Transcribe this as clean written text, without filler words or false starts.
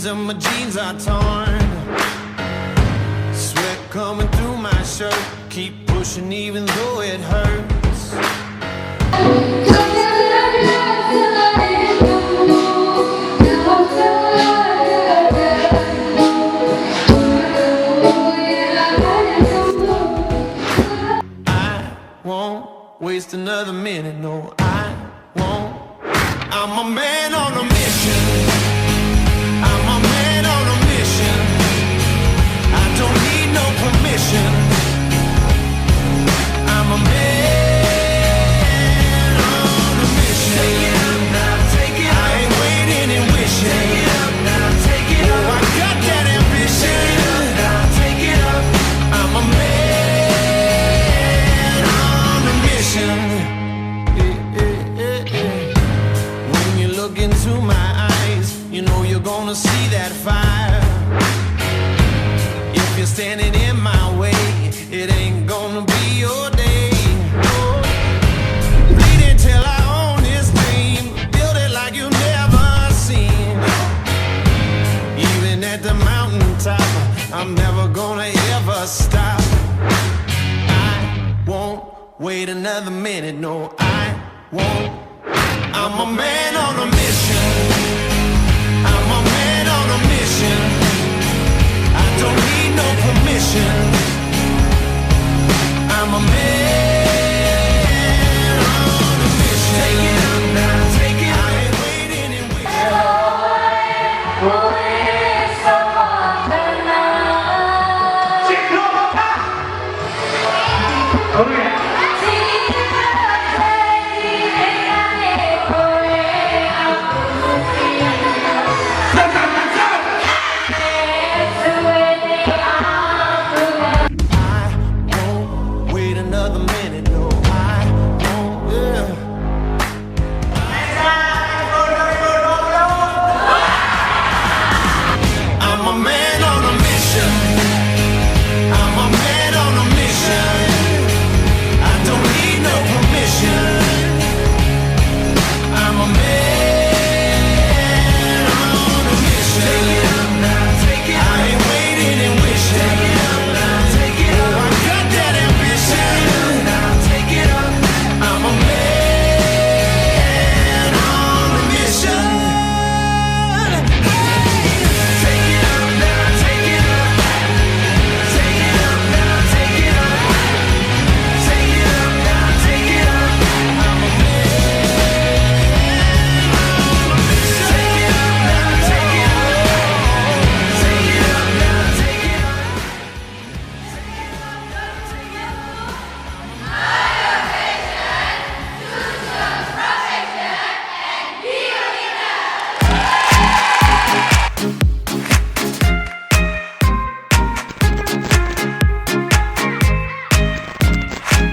and my jeans are torn. Sweat coming through my shirt. Keep pushing even though it hurts. I won't waste another minute, no, I won't. I'm a man on a mission. I'm a man on a mission. I don't need no permission. I'm a man on a mission. Take it up now, take it up. I ain't waiting and wishing. Take it up now, take it up. I got that ambition. Take it up now, take it up. I'm a man on a mission. When you look into my eyes, you know you're gonna see that fire. If you're standing in my way, it ain't gonna be your day. Bleed till I own this dream. Build it like you never seen. Even at the mountaintop, I'm never gonna ever stop. I won't wait another minute, no, I won't. I'm a man on a mission.